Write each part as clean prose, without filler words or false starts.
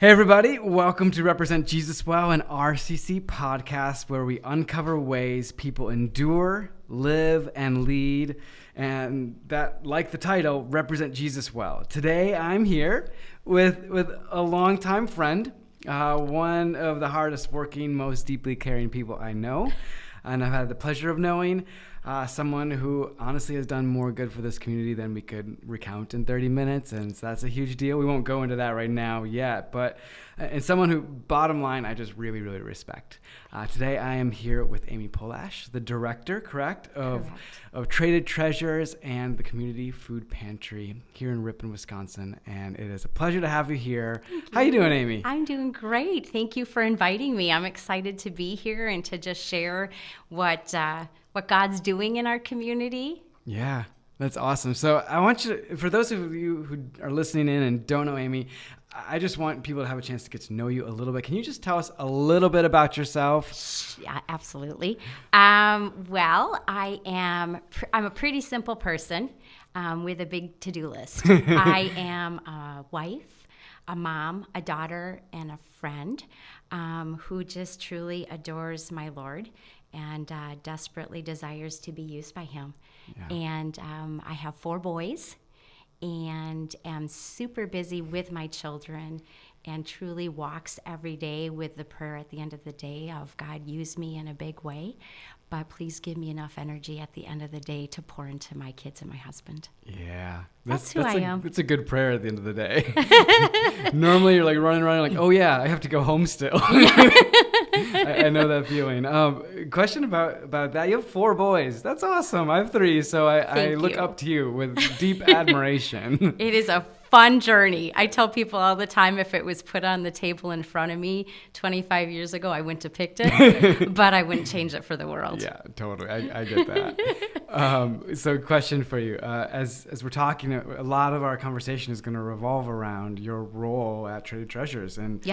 Hey everybody, welcome to Represent Jesus Well, an RCC podcast where we uncover ways people endure, live, and lead, and that, like the title, Represent Jesus Well. Today I'm here with a longtime friend, one of the hardest working, most deeply caring people I know, and I've had the pleasure of knowing. Someone who honestly has done more good for this community than we could recount in 30 minutes, and so that's a huge deal. We won't go into that right now yet, but and someone who, bottom line, I just really, really respect. Today I am here with Amy Pollesch, the director, correct, of Traded Treasures and the Community Food Pantry here in Ripon, Wisconsin, and it is a pleasure to have you here. How you doing, Amy? I'm doing great. Thank you for inviting me. I'm excited to be here and to just share what God's doing in our community. Yeah, that's awesome. So I want you to, for those of you who are listening in and don't know Amy, I just want people to have a chance to get to know you a little bit. Can you just tell us a little bit about yourself? Yeah, absolutely. Well, I'm a pretty simple person with a big to-do list. I am a wife, a mom, a daughter, and a friend who just truly adores my Lord and desperately desires to be used by him. Yeah. And I have 4 boys and am super busy with my children and truly walks every day with the prayer at the end of the day of God, use me in a big way, but please give me enough energy at the end of the day to pour into my kids and my husband. Yeah. That's who I am. It's a good prayer at the end of the day. Normally you're like running around like, oh yeah, I have to go home still. I know that feeling. Question about that. You have 4 boys. That's awesome. I have 3, so I look up to you with deep admiration. It is a fun journey. I tell people all the time, if it was put on the table in front of me 25 years ago, I wouldn't have picked it, but I wouldn't change it for the world. Yeah, totally. I get that. So question for you. As we're talking, a lot of our conversation is going to revolve around your role at Traded Treasures. And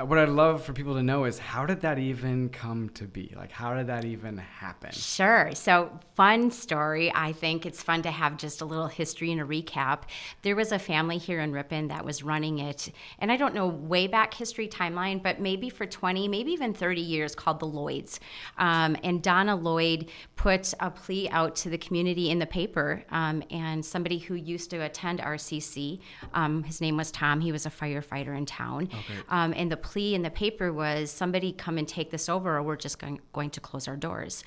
what I'd love for people to know is, how did that even come to be? Like, how did that even happen? Sure. So fun story. I think it's fun to have just a little history and a recap. There was a family here in Ripon that was running it, and I don't know way back history timeline, but maybe for 20, maybe even 30 years, called the Lloyds. And Donna Lloyd put a plea out to the community in the paper, and somebody who used to attend RCC, his name was Tom, he was a firefighter in town. Okay. And the plea in the paper was, somebody come and take this over or we're just going to close our doors.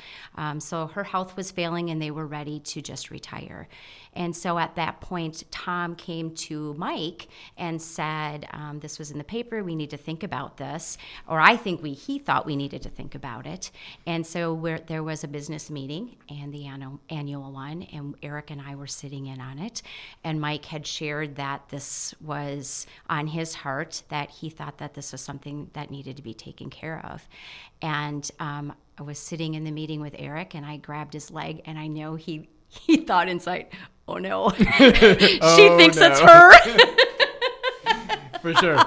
So her health was failing and they were ready to just retire. And so at that point, Tom came to Mike and said, this was in the paper, we need to think about this. Or I think he thought we needed to think about it. And so there was a business meeting, and the annual one, and Eric and I were sitting in on it. And Mike had shared that this was on his heart, that he thought that this was something that needed to be taken care of. And I was sitting in the meeting with Eric, and I grabbed his leg, and I know he thought inside, oh no, she thinks it's her. For sure.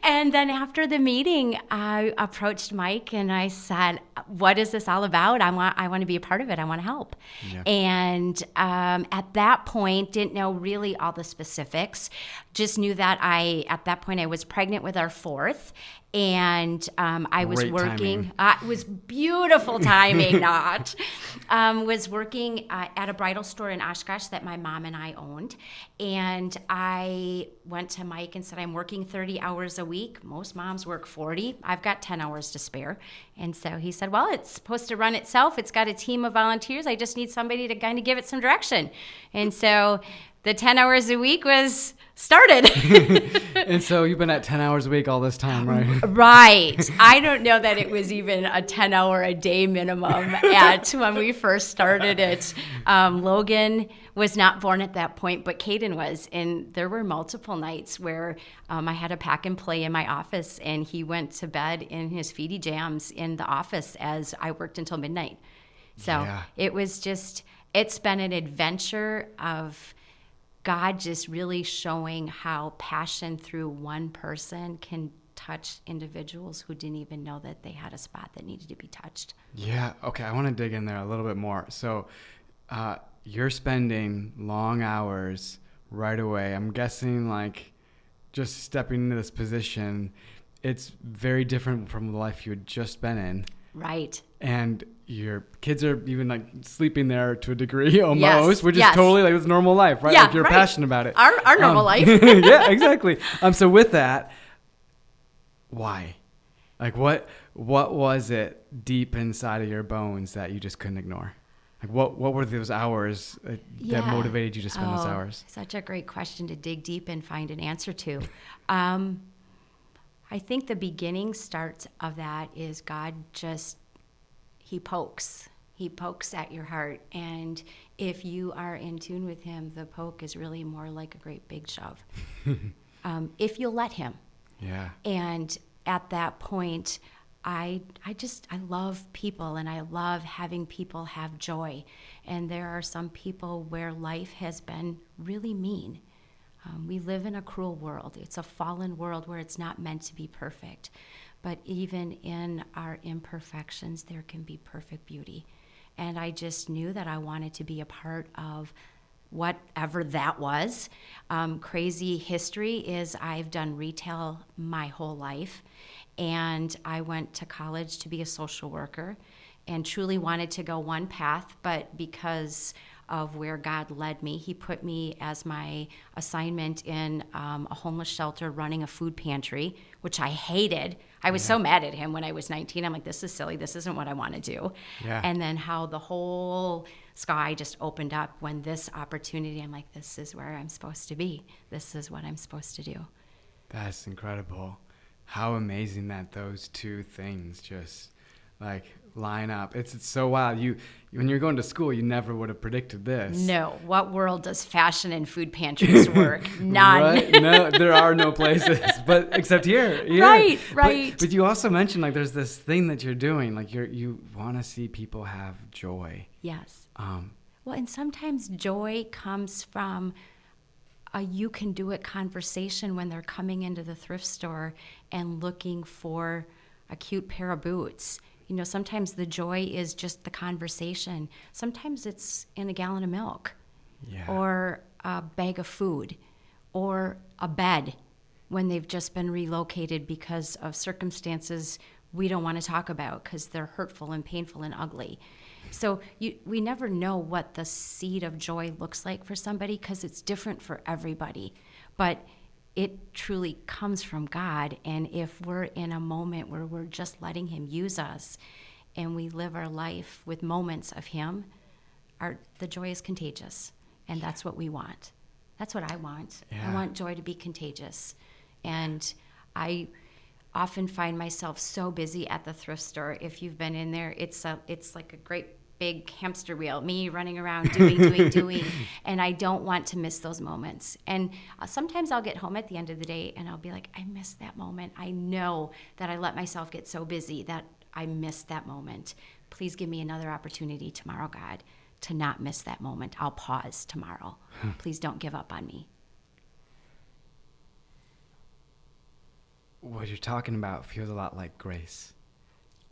And then after the meeting, I approached Mike and I said, what is this all about? I want to be a part of it. I want to help. Yeah. And at that point, didn't know really all the specifics. Just knew that at that point I was pregnant with our 4th. And I was working. It was beautiful timing, not. Was working at a bridal store in Oshkosh that my mom and I owned. And I went to Mike and said, I'm working 30 hours a week. Most moms work 40. I've got 10 hours to spare. And so he said, well, it's supposed to run itself. It's got a team of volunteers. I just need somebody to kind of give it some direction. And so the 10 hours a week was started. And so you've been at 10 hours a week all this time, right? Right. I don't know that it was even a 10-hour-a-day minimum when we first started it. Logan was not born at that point, but Caden was. And there were multiple nights where I had a pack and play in my office, and he went to bed in his feety jams in the office as I worked until midnight. So It was just, it's been an adventure of God just really showing how passion through one person can touch individuals who didn't even know that they had a spot that needed to be touched. Yeah. Okay. I want to dig in there a little bit more. So you're spending long hours right away. I'm guessing like just stepping into this position, it's very different from the life you had just been in. Right. And your kids are even like sleeping there to a degree almost, which is yes. totally like it's normal life, right? Yeah, like you're right. passionate about it. Our normal life. Yeah, exactly. So with that, why? Like what was it deep inside of your bones that you just couldn't ignore? Like what were those hours that motivated you to spend those hours? Such a great question to dig deep and find an answer to. I think the beginning starts of that is God just, he pokes at your heart. And if you are in tune with him, the poke is really more like a great big shove. If you'll let him. Yeah. And at that point, I love people, and I love having people have joy. And there are some people where life has been really mean. We live in a cruel world. It's a fallen world where it's not meant to be perfect. But even in our imperfections, there can be perfect beauty. And I just knew that I wanted to be a part of whatever that was. Crazy history is I've done retail my whole life. And I went to college to be a social worker and truly wanted to go one path, but because of where God led me, he put me as my assignment in a homeless shelter running a food pantry, which I hated. I was so mad at him when I was 19. I'm like, this is silly. This isn't what I want to do. Yeah. And then how the whole sky just opened up when this opportunity, I'm like, this is where I'm supposed to be. This is what I'm supposed to do. That's incredible. How amazing that those two things just like line up. It's so wild. When you're going to school, you never would have predicted this. No. What world does fashion and food pantries work? None. Right? No, there are no places, but except here. Right, right. But you also mentioned like there's this thing that you're doing, like you want to see people have joy. Yes. Well, and sometimes joy comes from a you can do it conversation when they're coming into the thrift store and looking for a cute pair of boots. You know, sometimes the joy is just the conversation. Sometimes it's in a gallon of milk, or a bag of food, or a bed when they've just been relocated because of circumstances we don't want to talk about because they're hurtful and painful and ugly. So we never know what the seed of joy looks like for somebody because it's different for everybody. But it truly comes from God. And if we're in a moment where we're just letting him use us and we live our life with moments of him, the joy is contagious. And that's what we want. That's what I want. Yeah. I want joy to be contagious. And I often find myself so busy at the thrift store. If you've been in there, it's like a great big hamster wheel, me running around doing, and I don't want to miss those moments. And sometimes I'll get home at the end of the day and I'll be like, I missed that moment. I know that I let myself get so busy that I missed that moment. Please give me another opportunity tomorrow, God, to not miss that moment. I'll pause tomorrow. Please don't give up on me. What you're talking about feels a lot like grace.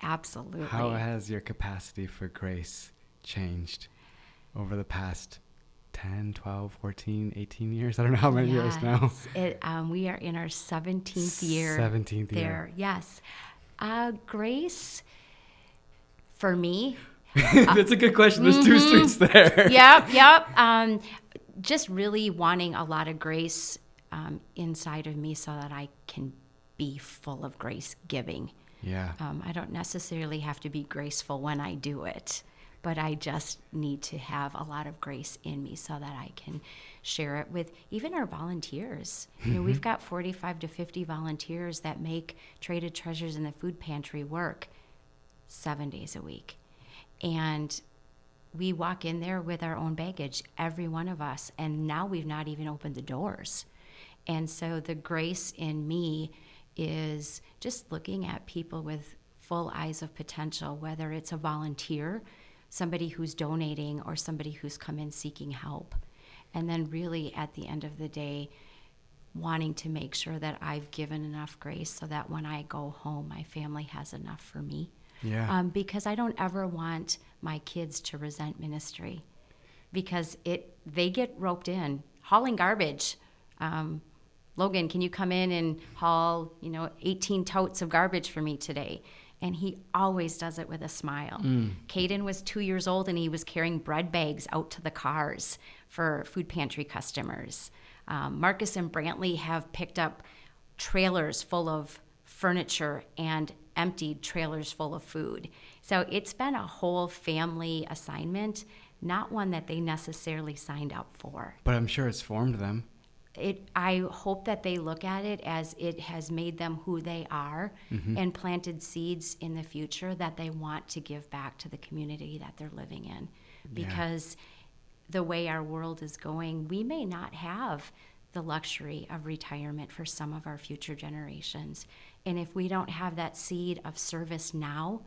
Absolutely. How has your capacity for grace changed over the past 10, 12, 14, 18 years? I don't know how many years now. We are in our 17th year. 17th there. year. Yes. Grace, for me. That's a good question. There's two streets there. Yep. Just really wanting a lot of grace inside of me so that I can be full of grace giving. Yeah. I don't necessarily have to be graceful when I do it, but I just need to have a lot of grace in me so that I can share it with even our volunteers. You know, we've got 45 to 50 volunteers that make Traded Treasures in the Food Pantry work 7 days a week. And we walk in there with our own baggage, every one of us, and now we've not even opened the doors. And so the grace in me is just looking at people with full eyes of potential, whether it's a volunteer, somebody who's donating, or somebody who's come in seeking help. And then really at the end of the day, wanting to make sure that I've given enough grace so that when I go home, my family has enough for me. Yeah. Because I don't ever want my kids to resent ministry because they get roped in. Hauling garbage, Logan, can you come in and haul, 18 totes of garbage for me today? And he always does it with a smile. Caden was 2 years old, and he was carrying bread bags out to the cars for food pantry customers. Marcus and Brantley have picked up trailers full of furniture and emptied trailers full of food. So it's been a whole family assignment, not one that they necessarily signed up for. But I'm sure it's formed them. I hope that they look at it as it has made them who they are and planted seeds in the future that they want to give back to the community that they're living in. Because the way our world is going, we may not have the luxury of retirement for some of our future generations. And if we don't have that seed of service now,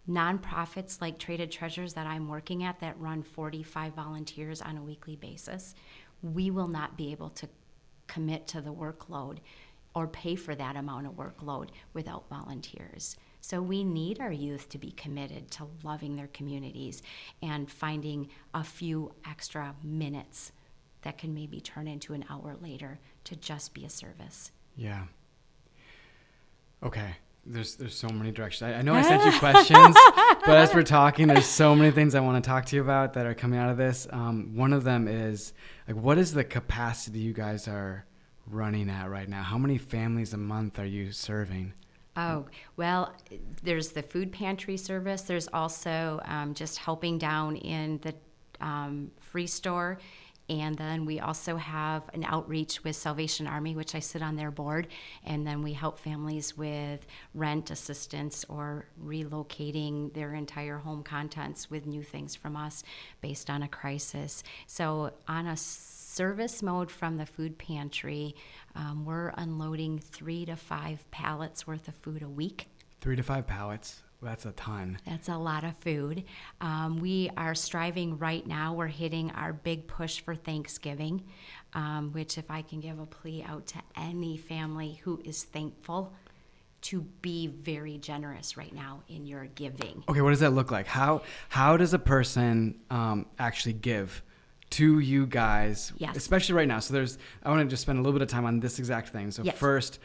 nonprofits like Traded Treasures that I'm working at that run 45 volunteers on a weekly basis, we will not be able to commit to the workload or pay for that amount of workload without volunteers. So we need our youth to be committed to loving their communities and finding a few extra minutes that can maybe turn into an hour later to just be a service. Yeah. Okay. There's so many directions. I know I sent you questions, but as we're talking, there's so many things I want to talk to you about that are coming out of this. One of them is, what is the capacity you guys are running at right now? How many families a month are you serving? Oh, well, there's the food pantry service. There's also just helping down in the free store. And then we also have an outreach with Salvation Army, which I sit on their board. And then we help families with rent assistance or relocating their entire home contents with new things from us based on a crisis. So on a service mode from the food pantry, we're unloading 3 to 5 pallets worth of food a week. 3 to 5 pallets. That's a ton. That's a lot of food. We are striving right now. We're hitting our big push for Thanksgiving, which if I can give a plea out to any family who is thankful, to be very generous right now in your giving. Okay, what does that look like? How does a person actually give to you guys, yes, especially right now? So I want to just spend a little bit of time on this exact thing. So yes, first,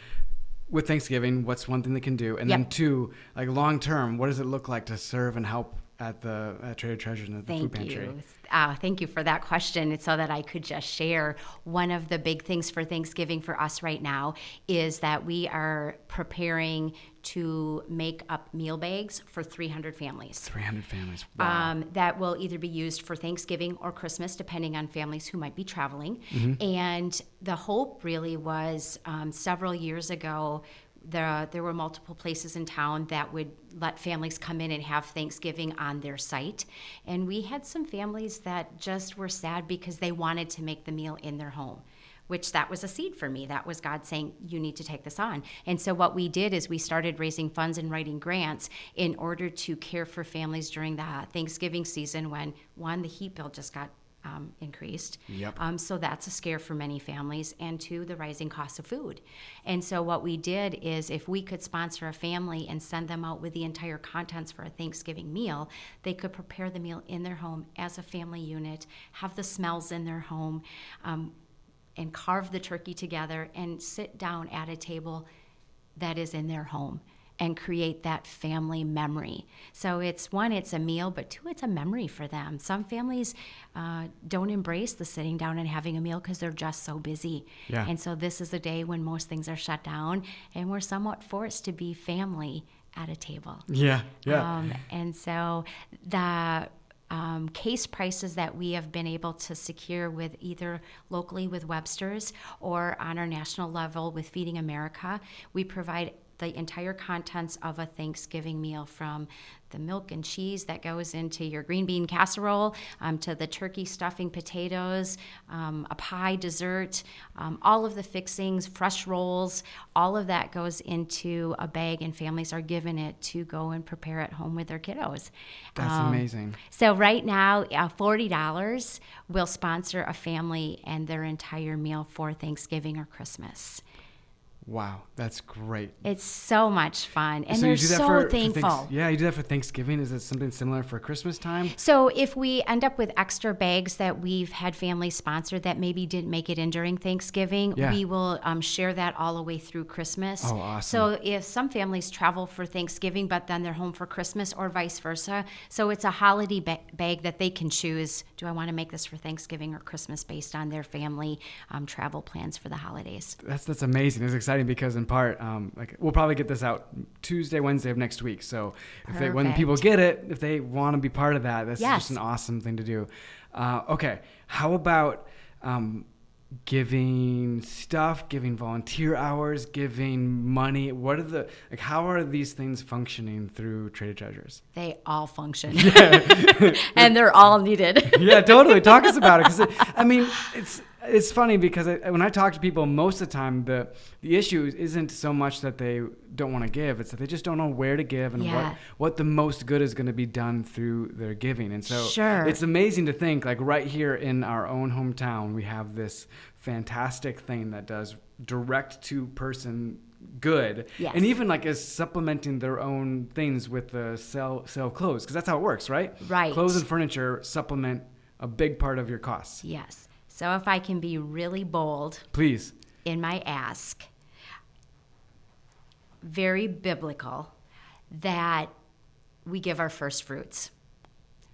with Thanksgiving, what's one thing they can do? And yep, then 2, long term, what does it look like to serve and help at the Traded Treasures and the food pantry? Thank you for that question. So that I could just share, one of the big things for Thanksgiving for us right now is that we are preparing to make up meal bags for 300 families. 300 families. Wow. That will either be used for Thanksgiving or Christmas, depending on families who might be traveling. And the hope really was several years ago, there were multiple places in town that would let families come in and have Thanksgiving on their site. And we had some families that just were sad because they wanted to make the meal in their home, which that was a seed for me. That was God saying, you need to take this on. And so what we did is we started raising funds and writing grants in order to care for families during the Thanksgiving season when, one, the heat bill just got increased. Yep. So that's a scare for many families, and 2, the rising cost of food. And so what we did is if we could sponsor a family and send them out with the entire contents for a Thanksgiving meal, they could prepare the meal in their home as a family unit, have the smells in their home, and carve the turkey together and sit down at a table that is in their home and create that family memory. So it's, 1, it's a meal, but 2, it's a memory for them. Some families don't embrace the sitting down and having a meal because they're just so busy. Yeah. And so this is a day when most things are shut down and we're somewhat forced to be family at a table. Yeah. And so the case prices that we have been able to secure with either locally with Webster's or on our national level with Feeding America, we provide the entire contents of a Thanksgiving meal, from the milk and cheese that goes into your green bean casserole, to the turkey stuffing potatoes, a pie dessert, all of the fixings, fresh rolls, all of that goes into a bag, and families are given it to go and prepare at home with their kiddos. That's amazing. So right now, $40 will sponsor a family and their entire meal for Thanksgiving or Christmas. Wow, that's great. It's so much fun, and So they're you do that so thankful. Yeah, you do that for Thanksgiving. Is it something similar for Christmas time? So if we end up with extra bags that we've had families sponsor that maybe didn't make it in during Thanksgiving, we will share that all the way through Christmas. Oh, awesome. So if some families travel for Thanksgiving, but then they're home for Christmas or vice versa, so it's a holiday bag that they can choose. Do I want to make this for Thanksgiving or Christmas based on their family travel plans for the holidays? That's amazing. It's exciting because in part, like we'll probably get this out Tuesday, Wednesday of next week. So when people get it, if they want to be part of that, that's just an awesome thing to do. Okay, how about giving stuff, giving volunteer hours, giving money? What are how are these things functioning through Traded Treasures? They all function, and they're all needed. Yeah, totally. Talk us about it, because it's funny because when I talk to people, most of the time the issue isn't so much that they don't want to give; it's that they just don't know where to give and what the most good is going to be done through their giving. And so it's amazing to think, like right here in our own hometown, we have this fantastic thing that does direct to person good, and even like is supplementing their own things with the sale of clothes, because that's how it works, right? Right. Clothes and furniture supplement a big part of your costs. Yes. So if I can be really bold, please, in my ask, very biblical, that we give our first fruits.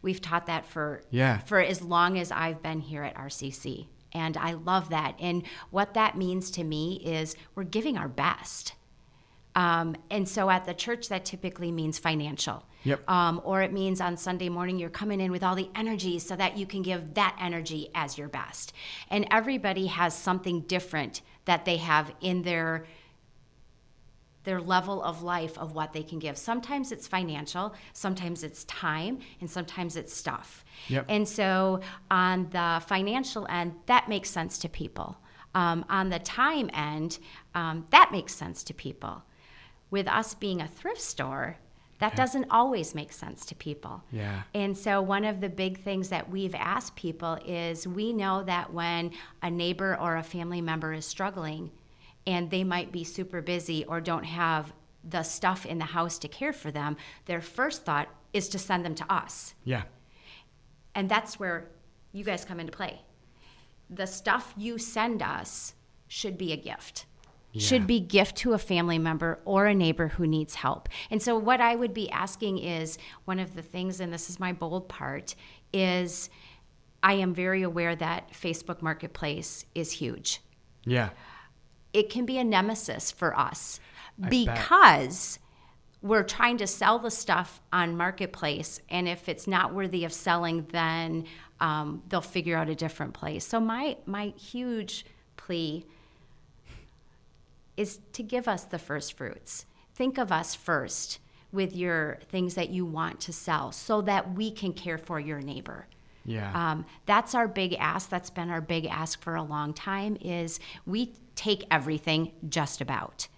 We've taught that for as long as I've been here at RCC, and I love that. And what that means to me is we're giving our best. And so at the church, that typically means financial. Yep. Or it means on Sunday morning, you're coming in with all the energy so that you can give that energy as your best. And everybody has something different that they have in their level of life of what they can give. Sometimes it's financial, sometimes it's time, and sometimes it's stuff. Yep. And so on the financial end, that makes sense to people. On the time end, that makes sense to people. With us being a thrift store, that doesn't always make sense to people. Yeah. And so one of the big things that we've asked people is, we know that when a neighbor or a family member is struggling and they might be super busy or don't have the stuff in the house to care for them, their first thought is to send them to us. Yeah. And that's where you guys come into play. The stuff you send us should be a gift. Should be gift to a family member or a neighbor who needs help. And so what I would be asking is, one of the things, and this is my bold part, is I am very aware that Facebook Marketplace is huge. Yeah. It can be a nemesis for us because we're trying to sell the stuff on Marketplace, and if it's not worthy of selling, then they'll figure out a different place. So my huge plea is to give us the first fruits. Think of us first with your things that you want to sell so that we can care for your neighbor. Yeah. That's our big ask. That's been our big ask for a long time, is we take everything just about.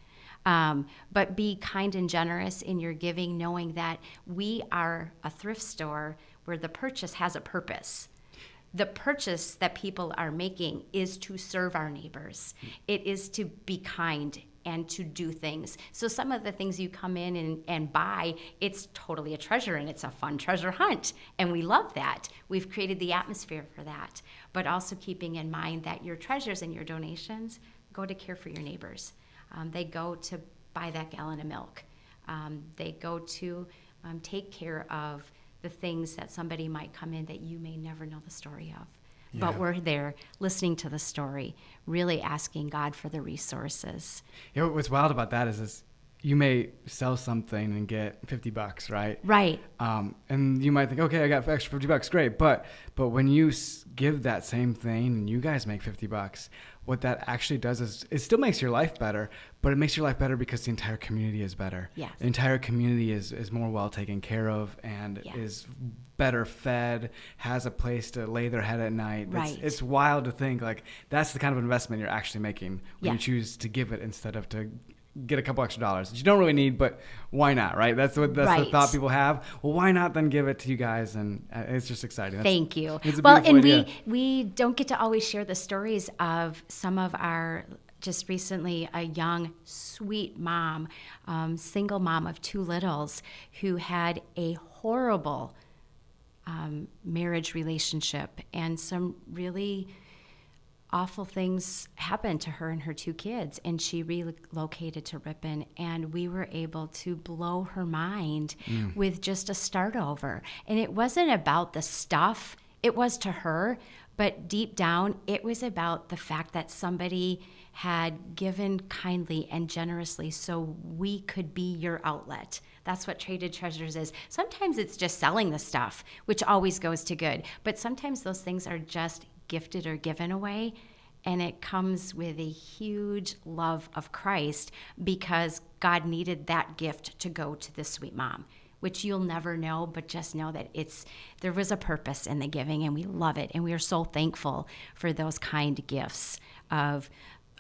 But be kind and generous in your giving, knowing that we are a thrift store where the purchase has a purpose. The purchase that people are making is to serve our neighbors. It is to be kind and to do things. So some of the things you come in and buy, it's totally a treasure, and it's a fun treasure hunt. And we love that. We've created the atmosphere for that. But also keeping in mind that your treasures and your donations go to care for your neighbors. They go to buy that gallon of milk. They go to take care of the things that somebody might come in that you may never know the story of. Yeah. But we're there listening to the story, really asking God for the resources. You know, what's wild about that is you may sell something and get $50, right? Right. And you might think, okay, I got extra $50, great. But when you give that same thing and you guys make $50, what that actually does is it still makes your life better, but it makes your life better because the entire community is better. Yes. The entire community is more well taken care of and is better fed, has a place to lay their head at night. Right. It's wild to think, like, that's the kind of investment you're actually making when you choose to give it instead of to get a couple extra dollars that you don't really need, but why not, right? That's the thought people have. Well, why not then give it to you guys? And it's just exciting. Thank you. It's a well, and idea. we don't get to always share the stories of some of our just recently a young, sweet mom, single mom of 2 littles, who had a horrible marriage relationship, and some really awful things happened to her and her 2 kids, and she relocated to Ripon, and we were able to blow her mind with just a start over. And it wasn't about the stuff, it was to her, but deep down, it was about the fact that somebody had given kindly and generously so we could be your outlet. That's what Traded Treasures is. Sometimes it's just selling the stuff, which always goes to good. But sometimes those things are just gifted or given away, and it comes with a huge love of Christ because God needed that gift to go to this sweet mom, which you'll never know, but just know that there was a purpose in the giving, and we love it. And we are so thankful for those kind gifts of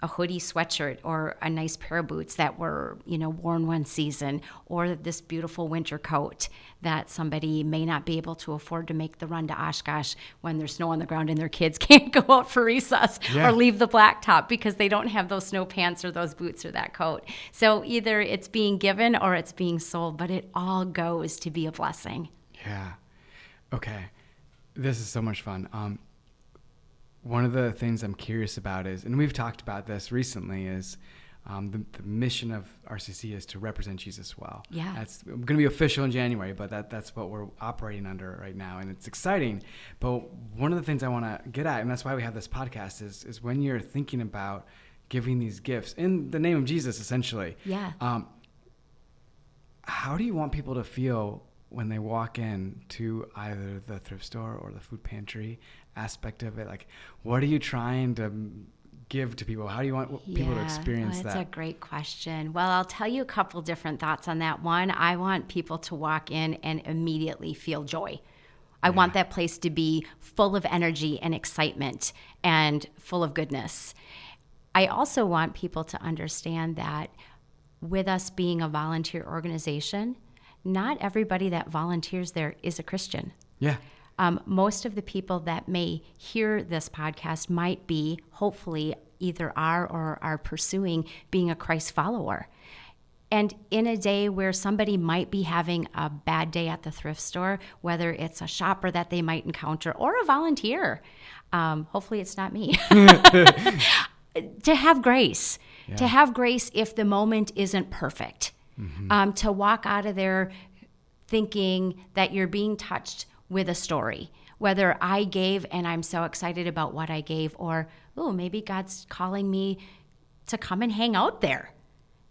a hoodie sweatshirt or a nice pair of boots that were, worn one season, or this beautiful winter coat that somebody may not be able to afford to make the run to Oshkosh when there's snow on the ground and their kids can't go out for recess or leave the blacktop because they don't have those snow pants or those boots or that coat. So either it's being given or it's being sold, but it all goes to be a blessing. Yeah. Okay. This is so much fun. One of the things I'm curious about is, and we've talked about this recently, is the mission of RCC is to represent Jesus well. Yeah. That's going to be official in January, but that's what we're operating under right now, and it's exciting. But one of the things I want to get at, and that's why we have this podcast, is when you're thinking about giving these gifts in the name of Jesus, essentially. Yeah. How do you want people to feel when they walk in to either the thrift store or the food pantry aspect of it? Like, what are you trying to give to people? How do you want people to experience that? That's a great question. Well, I'll tell you a couple different thoughts on that. One, I want people to walk in and immediately feel joy. I want that place to be full of energy and excitement and full of goodness. I also want people to understand that with us being a volunteer organization, not everybody that volunteers there is a Christian. Yeah. Most of the people that may hear this podcast might be, hopefully, either are or are pursuing being a Christ follower. And in a day where somebody might be having a bad day at the thrift store, whether it's a shopper that they might encounter or a volunteer, hopefully it's not me, to have grace. Yeah. To have grace if the moment isn't perfect. Mm-hmm. To walk out of there thinking that you're being touched with a story, whether I gave and I'm so excited about what I gave, or, maybe God's calling me to come and hang out there.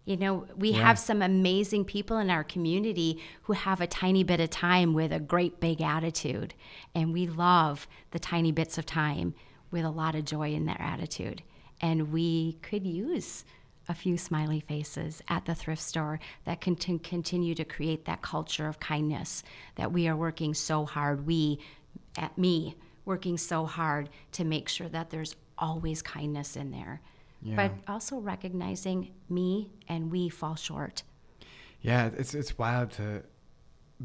We have some amazing people in our community who have a tiny bit of time with a great big attitude, and we love the tiny bits of time with a lot of joy in their attitude. And we could use a few smiley faces at the thrift store that can continue to create that culture of kindness that we are working so hard, working so hard to make sure that there's always kindness in there. Yeah. But also recognizing me and we fall short. Yeah, it's wild to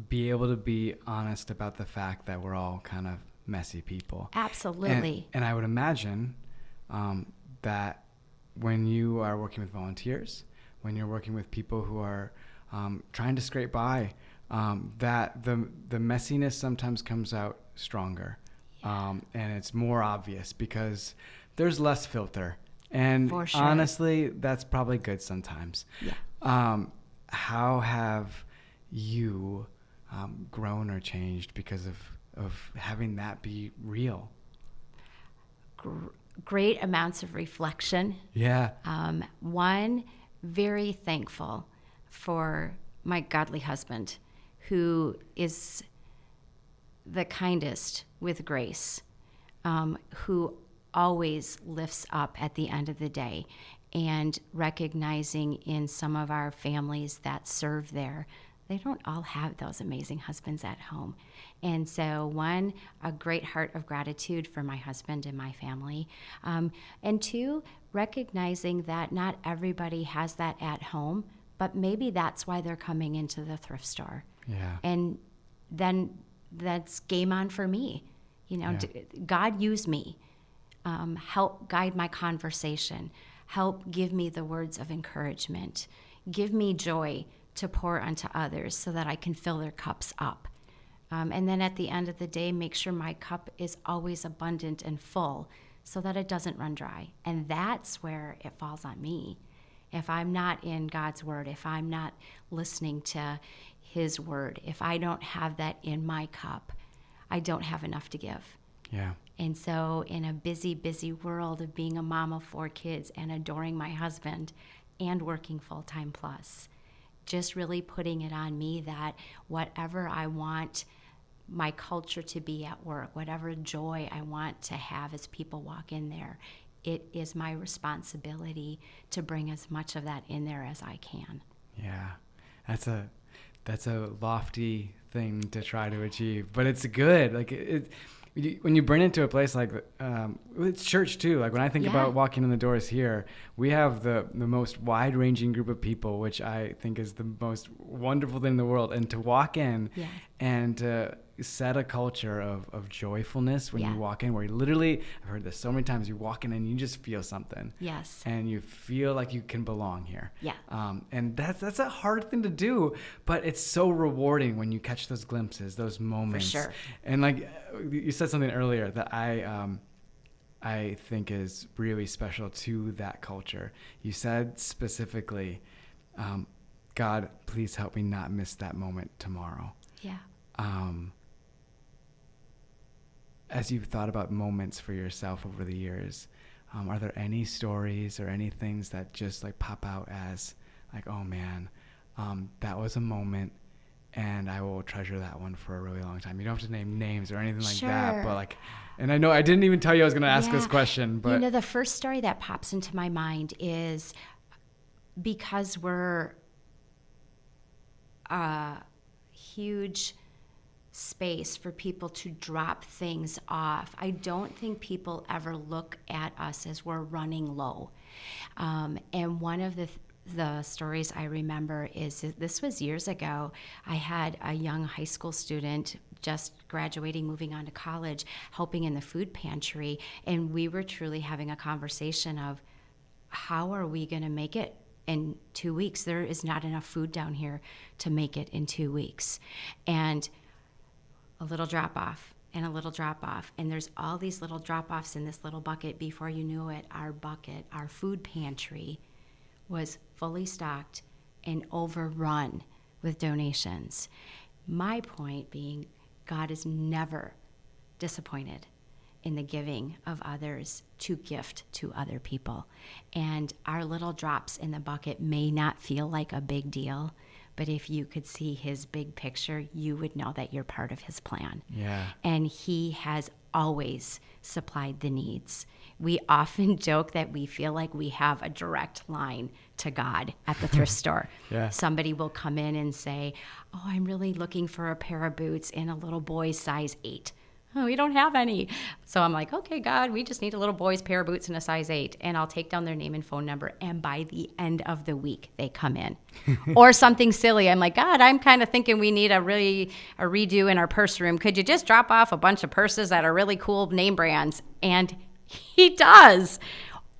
be able to be honest about the fact that we're all kind of messy people. Absolutely. And I would imagine that when you are working with volunteers, when you're working with people who are trying to scrape by, that the messiness sometimes comes out stronger. And it's more obvious because there's less filter. And for sure. Honestly, that's probably good sometimes. Yeah. How have you grown or changed because of having that be real? Great amounts of reflection. Yeah. One, very thankful for my godly husband, who is the kindest with grace, who always lifts up at the end of the day, and recognizing in some of our families that serve there, they don't all have those amazing husbands at home. And so, one, a great heart of gratitude for my husband and my family. And two, recognizing that not everybody has that at home, but maybe that's why they're coming into the thrift store. Yeah. And then that's game on for me. God used me. Help guide my conversation. help give me the words of encouragement. Give me joy to pour unto others so that I can fill their cups up. And then at the end of the day, make sure my cup is always abundant and full so that it doesn't run dry. And that's where it falls on me. If I'm not in God's word, if I'm not listening to his word, if I don't have that in my cup, I don't have enough to give. Yeah. And so in a busy, busy world of being a mom of 4 kids and adoring my husband and working full-time plus, just really putting it on me that whatever I want my culture to be at work, whatever joy I want to have as people walk in there, it is my responsibility to bring as much of that in there as I can. Yeah, that's a lofty thing to try to achieve, but it's good. Like when you bring it to a place like it's church too. Like when I think about walking in the doors here, we have the most wide-ranging group of people, which I think is the most wonderful thing in the world. And to walk in and to set a culture of joyfulness when you walk in, where you literally, I've heard this so many times, you walk in and you just feel something. Yes. And you feel like you can belong here. Yeah. And that's a hard thing to do, but it's so rewarding when you catch those glimpses, those moments. For sure. And like you said something earlier that I think is really special to that culture. You said specifically, God, please help me not miss that moment tomorrow. Yeah. As you've thought about moments for yourself over the years, are there any stories or any things that just like pop out as like, oh man, that was a moment and I will treasure that one for a really long time? You don't have to name names or anything like that, but like, and I know I didn't even tell you I was going to ask this question, but the first story that pops into my mind is because we're a huge space for people to drop things off. I don't think people ever look at us as we're running low. And one of the stories I remember is, this was years ago, I had a young high school student just graduating, moving on to college, helping in the food pantry, and we were truly having a conversation of how are we going to make it in 2 weeks? There is not enough food down here to make it in 2 weeks. And a little drop off and a little drop off. And there's all these little drop offs in this little bucket. Before you knew it, our food pantry was fully stocked and overrun with donations. My point being, God is never disappointed in the giving of others to gift to other people. And our little drops in the bucket may not feel like a big deal, but if you could see his big picture, you would know that you're part of his plan. Yeah. And he has always supplied the needs. We often joke that we feel like we have a direct line to God at the thrift store. Yeah. Somebody will come in and say, oh, I'm really looking for a pair of boots in a little boy's size 8. Oh, we don't have any. So I'm like, okay, God, we just need a little boy's pair of boots in a size 8. And I'll take down their name and phone number. And by the end of the week, they come in. Or something silly. I'm like, God, I'm kind of thinking we need a redo in our purse room. Could you just drop off a bunch of purses that are really cool name brands? And he does.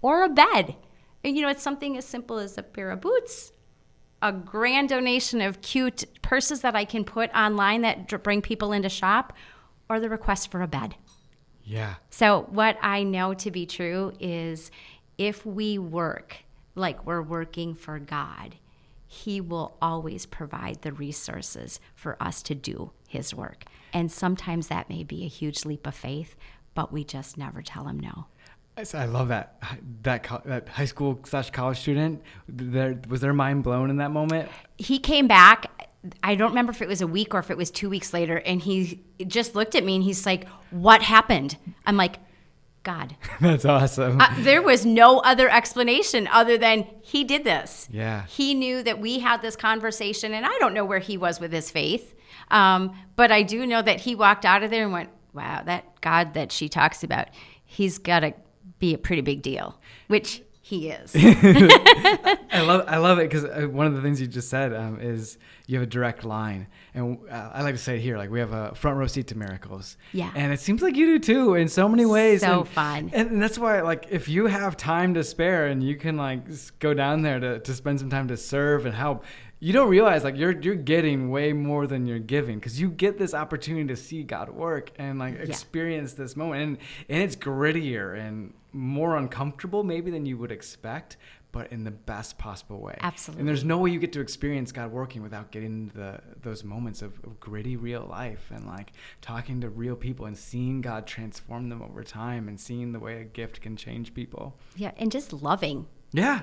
Or a bed. And, it's something as simple as a pair of boots, a grand donation of cute purses that I can put online that bring people in to shop, or the request for a bed. Yeah. So what I know to be true is if we work like we're working for God, he will always provide the resources for us to do his work. And sometimes that may be a huge leap of faith, but we just never tell him no. I love that high school / college student. Was their mind blown in that moment? He came back. I don't remember if it was a week or if it was 2 weeks later, and he just looked at me and he's like, what happened? I'm like, God. That's awesome. There was no other explanation other than he did this. Yeah. He knew that we had this conversation, and I don't know where he was with his faith, but I do know that he walked out of there and went, wow, that God that she talks about, he's got to be a pretty big deal, which He is. I love it because one of the things you just said is you have a direct line, and I like to say it here, like we have a front row seat to miracles. Yeah. And it seems like you do too in so many ways. So fun. And that's why, like, if you have time to spare and you can like go down there to spend some time to serve and help, you don't realize like you're getting way more than you're giving, because you get this opportunity to see God work and like experience this moment, and it's grittier and more uncomfortable maybe than you would expect, but in the best possible way. Absolutely. And there's no way you get to experience God working without getting those moments of gritty real life and like talking to real people and seeing God transform them over time and seeing the way a gift can change people. Yeah, and just loving. Yeah.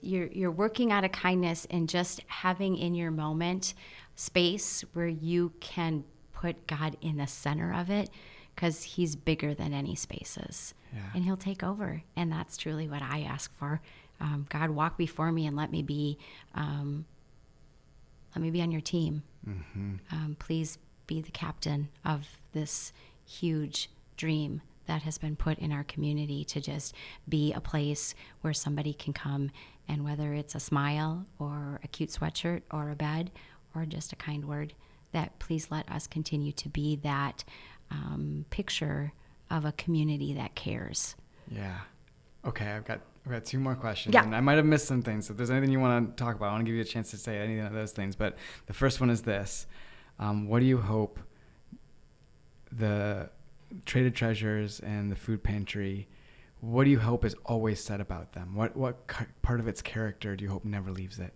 You're working out of kindness and just having in your moment space where you can put God in the center of it, because he's bigger than any spaces. Yeah. And he'll take over. And that's truly what I ask for. God, walk before me and let me be on your team. Mm-hmm. Please be the captain of this huge dream that has been put in our community to just be a place where somebody can come, and whether it's a smile or a cute sweatshirt or a bed or just a kind word, that please let us continue to be that picture of a community that cares. Yeah. Okay, I've got 2 more questions. Yeah. And I might have missed some things. So if there's anything you want to talk about, I want to give you a chance to say any of those things. But the first one is this. What do you hope the Traded Treasures and the food pantry, what do you hope is always said about them? What part of its character do you hope never leaves it?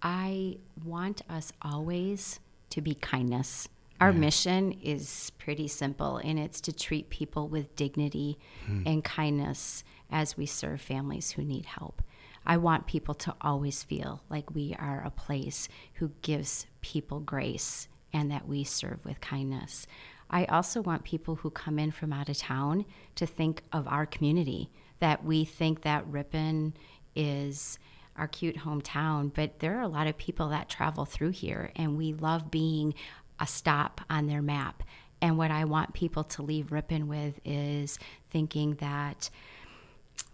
I want us always to be kindness. Our mission is pretty simple, and it's to treat people with dignity and kindness as we serve families who need help. I want people to always feel like we are a place who gives people grace and that we serve with kindness. I also want people who come in from out of town to think of our community, that we think that Ripon is our cute hometown, but there are a lot of people that travel through here, and we love being a stop on their map. And what I want people to leave Ripon with is thinking that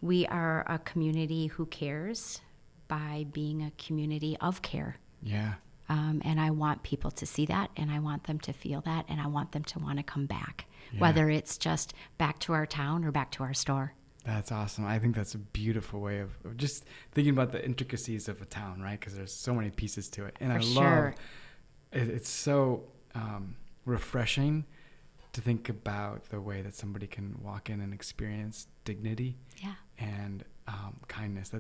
we are a community who cares by being a community of care. Yeah. And I want people to see that, and I want them to feel that, and I want them to want to come back, whether it's just back to our town or back to our store. That's awesome. I think that's a beautiful way of just thinking about the intricacies of a town, right? Because there's so many pieces to it. And it's so refreshing to think about the way that somebody can walk in and experience dignity and kindness.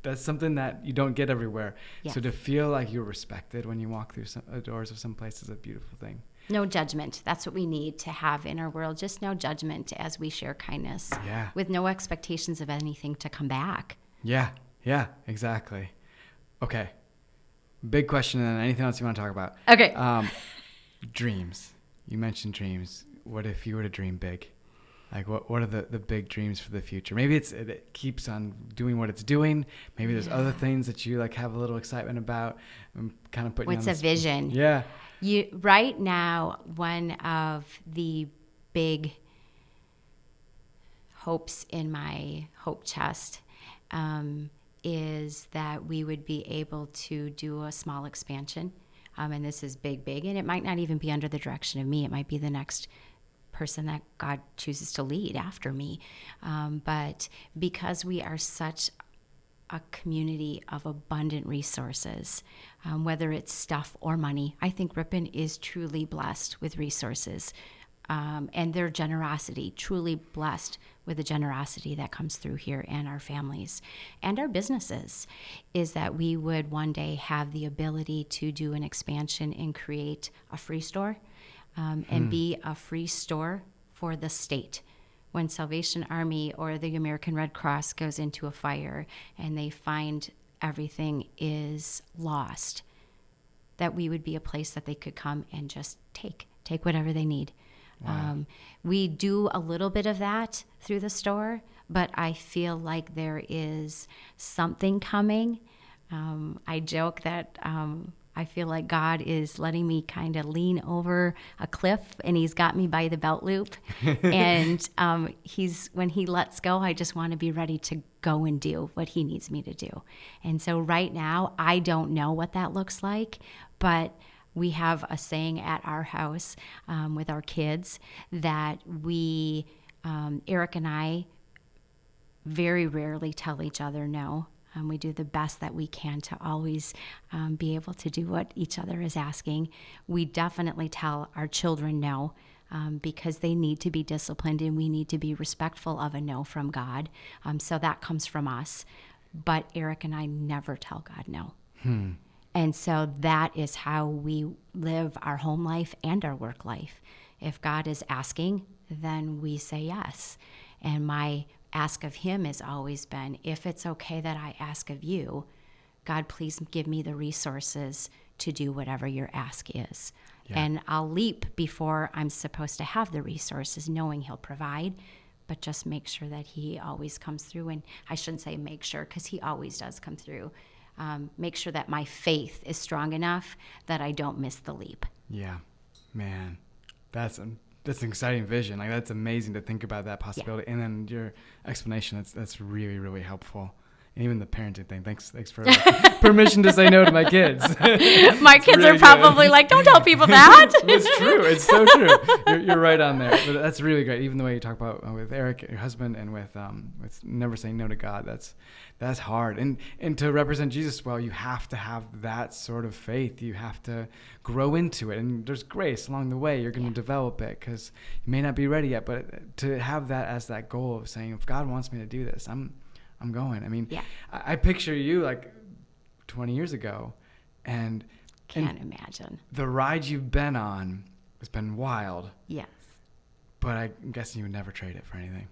That's something that you don't get everywhere. Yes. So to feel like you're respected when you walk through the doors of some place is a beautiful thing. No judgment. That's what we need to have in our world. Just no judgment as we share kindness. Yeah. With no expectations of anything to come back. Yeah, exactly. Okay. Big question, and then anything else you want to talk about. Okay. Dreams. You mentioned dreams. What if you were to dream big? Like, what are the big dreams for the future? Maybe it keeps on doing what it's doing. Maybe there's other things that you like have a little excitement about. I'm kind of putting What's a vision? Yeah. Right now, one of the big hopes in my hope chest is that we would be able to do a small expansion. And this is big, and it might not even be under the direction of me. It might be the next person that God chooses to lead after me. But because we are such a community of abundant resources, whether it's stuff or money, I think Ripon is truly blessed with resources. And their generosity, truly blessed with the generosity that comes through here, and our families and our businesses, is that we would one day have the ability to do an expansion and create a free store and be a free store for the state. When Salvation Army or the American Red Cross goes into a fire and they find everything is lost, that we would be a place that they could come and just take whatever they need. Wow. We do a little bit of that through the store, but I feel like there is something coming. I joke that I feel like God is letting me kind of lean over a cliff, and he's got me by the belt loop. And when he lets go, I just want to be ready to go and do what he needs me to do. And so right now, I don't know what that looks like, but we have a saying at our house with our kids that Eric and I very rarely tell each other no. We do the best that we can to always be able to do what each other is asking. We definitely tell our children no because they need to be disciplined, and we need to be respectful of a no from God. So that comes from us. But Eric and I never tell God no. And so that is how we live our home life and our work life. If God is asking, then we say yes. And my ask of him has always been, if it's okay that I ask of you, God, please give me the resources to do whatever your ask is. Yeah. And I'll leap before I'm supposed to have the resources, knowing he'll provide, but just make sure that he always comes through. And I shouldn't say make sure, because he always does come through. Make sure that my faith is strong enough that I don't miss the leap. Yeah, man, that's an exciting vision. Like, that's amazing to think about that possibility. Yeah. And then your explanation, that's really, really helpful. And even the parenting thing. Thanks for permission to say no to my kids. My kids really are probably like, don't tell people that. It's true. It's so true. You're right on there. But that's really great. Even the way you talk about with Eric, your husband, and with never saying no to God. That's hard. And to represent Jesus well, you have to have that sort of faith. You have to grow into it. And there's grace along the way. You're going to develop it because you may not be ready yet. But to have that as that goal of saying, if God wants me to do this, I'm going. I mean, I picture you like 20 years ago, and can't imagine. The ride you've been on has been wild. Yes. But I'm guessing you would never trade it for anything.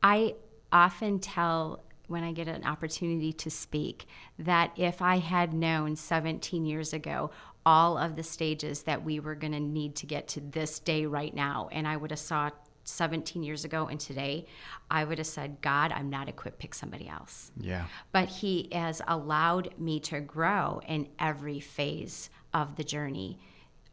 I often tell, when I get an opportunity to speak, that if I had known 17 years ago all of the stages that we were going to need to get to this day right now, and I would have saw 17 years ago and today, I would have said, God, I'm not equipped, pick somebody else. Yeah. But he has allowed me to grow in every phase of the journey.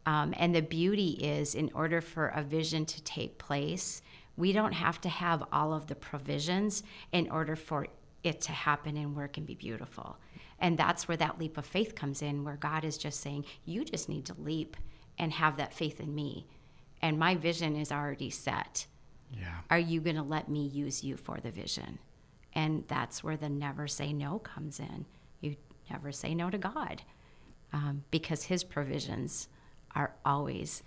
And the beauty is, in order for a vision to take place, we don't have to have all of the provisions in order for it to happen and work and be beautiful. And that's where that leap of faith comes in, where God is just saying, you just need to leap and have that faith in me. And my vision is already set. Yeah. Are you going to let me use you for the vision? And that's where the never say no comes in. You never say no to God because his provisions are always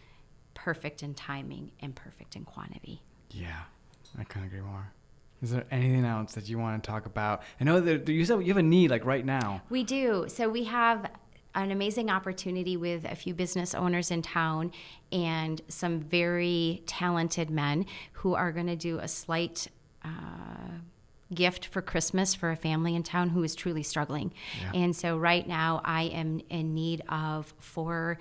perfect in timing and perfect in quantity. Yeah, I couldn't agree more. Is there anything else that you want to talk about? I know that you said you have a need like right now. We do. So we have an amazing opportunity with a few business owners in town and some very talented men who are going to do a slight gift for Christmas for a family in town who is truly struggling. Yeah. And so right now I am in need of 4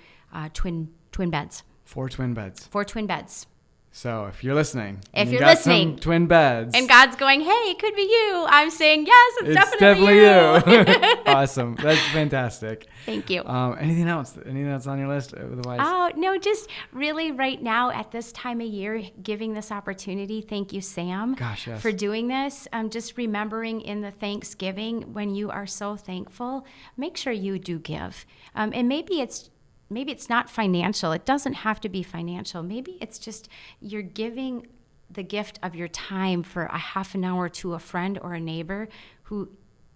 twin beds. 4 twin beds. 4 twin beds. So if you're listening, some twin beds, and God's going, hey, it could be you, I'm saying, yes, it's definitely you. Awesome. That's fantastic. Thank you. Anything else? Anything else on your list? Otherwise? Oh, no, just really right now at this time of year, giving this opportunity. Thank you, Sam, for doing this. Just remembering in the Thanksgiving, when you are so thankful, make sure you do give. And maybe it's not financial. It doesn't have to be financial. Maybe it's just you're giving the gift of your time for a half an hour to a friend or a neighbor who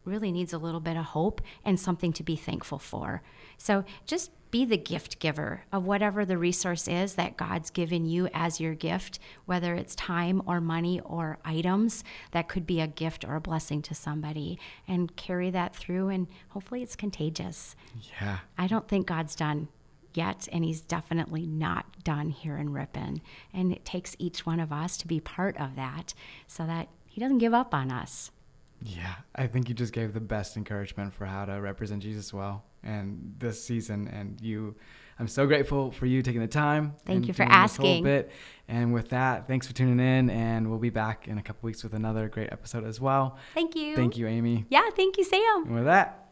really needs a little bit of hope and something to be thankful for. So just be the gift giver of whatever the resource is that God's given you as your gift, whether it's time or money or items. That could be a gift or a blessing to somebody, and carry that through, and hopefully it's contagious. Yeah. I don't think God's done yet, and he's definitely not done here in Ripon. And it takes each one of us to be part of that so that he doesn't give up on us. Yeah, I think you just gave the best encouragement for how to represent Jesus well and this season. And I'm so grateful for you taking the time. Thank you for asking. Bit. And with that, thanks for tuning in, and we'll be back in a couple weeks with another great episode as well. Thank you. Thank you, Amy. Yeah, thank you, Sam. And with that,